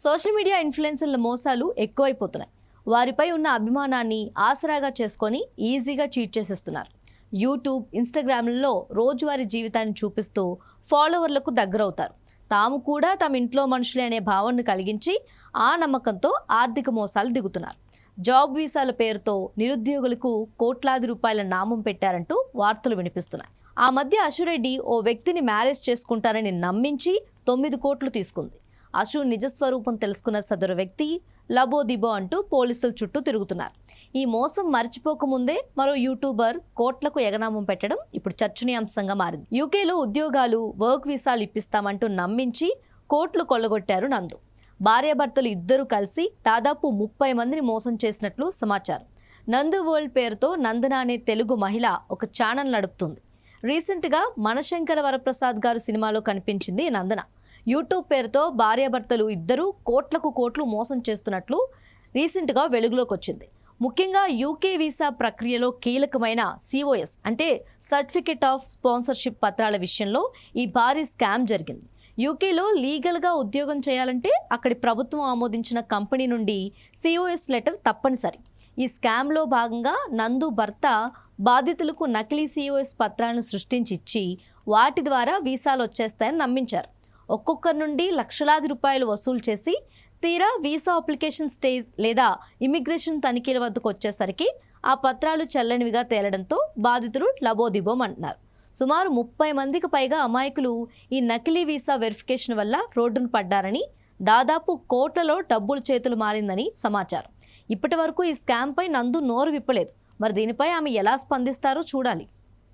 Social media ఇన్ఫ్లుయెన్సర్ల మోసాలు ఎక్కువైపోతున్నాయి. వారిపై ఉన్న అభిమానాన్ని ఆసరాగా చేసుకొని ఈజీగా చీట్ చేసేస్తున్నారు. యూట్యూబ్, ఇన్స్టాగ్రామ్లలో రోజువారీ జీవితాన్ని చూపిస్తూ ఫాలోవర్లకు దగ్గరవుతారు. తాము కూడా తమ ఇంట్లో మనుషులే అనే భావనను కలిగించి ఆ నమ్మకంతో ఆర్థిక మోసాలు దిగుతున్నారు. జాబ్ వీసాల పేరుతో నిరుద్యోగులకు కోట్లాది రూపాయల నామం పెట్టారంటూ వార్తలు వినిపిస్తున్నాయి. ఆ మధ్య అశురెడ్డి ఓ వ్యక్తిని మ్యారేజ్ చేసుకుంటారని నమ్మించి 9 కోట్లు తీసుకుంది. అశు నిజస్వరూపం తెలుసుకున్న సదరు వ్యక్తి లబోదిబో అంటూ పోలీసుల చుట్టూ తిరుగుతున్నారు. ఈ మోసం మర్చిపోకముందే మరో యూట్యూబర్ కోట్లకు ఎగనామం పెట్టడం ఇప్పుడు చర్చనీయాంశంగా మారింది. యూకేలో ఉద్యోగాలు, వర్క్ వీసాలు ఇప్పిస్తామంటూ నమ్మించి కోట్లు కొల్లగొట్టారు నందు. భార్యాభర్తలు ఇద్దరు కలిసి దాదాపు 30 మందిని మోసం చేసినట్లు సమాచారం. నందు వరల్డ్ పేరుతో నందన అనే తెలుగు మహిళ ఒక ఛానల్ నడుపుతుంది. రీసెంట్గా మనశంకర వరప్రసాద్ గారు సినిమాలో కనిపించింది నందన. యూట్యూబ్ పేరుతో భార్యాభర్తలు ఇద్దరు కోట్లకు కోట్లు మోసం చేస్తున్నట్లు రీసెంట్గా వెలుగులోకి వచ్చింది. ముఖ్యంగా యూకే వీసా ప్రక్రియలో కీలకమైన COS అంటే సర్టిఫికెట్ ఆఫ్ స్పాన్సర్షిప్ పత్రాల విషయంలో ఈ భారీ స్కామ్ జరిగింది. యూకేలో లీగల్గా ఉద్యోగం చేయాలంటే అక్కడి ప్రభుత్వం ఆమోదించిన కంపెనీ నుండి COS లెటర్ తప్పనిసరి. ఈ స్కామ్లో భాగంగా నందు భర్త బాధితులకు నకిలీ COS పత్రాలను సృష్టించి ఇచ్చి వాటి ద్వారా వీసాలు వచ్చేస్తాయని నమ్మించారు. ఒక్కొక్కరి నుండి లక్షలాది రూపాయలు వసూలు చేసి తీరా వీసా అప్లికేషన్ స్టేజ్ లేదా ఇమిగ్రేషన్ తనిఖీల వద్దకు వచ్చేసరికి ఆ పత్రాలు చెల్లనివిగా తేలడంతో బాధితులు లబోదిబోం అంటున్నారు. సుమారు 30 మందికి పైగా అమాయకులు ఈ నకిలీ వీసా వెరిఫికేషన్ వల్ల రోడ్డును పడ్డారని, దాదాపు కోట్లలో డబ్బులు చేతులు మారిందని సమాచారం. ఇప్పటి వరకు ఈ స్కామ్పై నందు నోరు విప్పలేదు. మరి దీనిపై ఆమె ఎలా స్పందిస్తారో చూడాలి.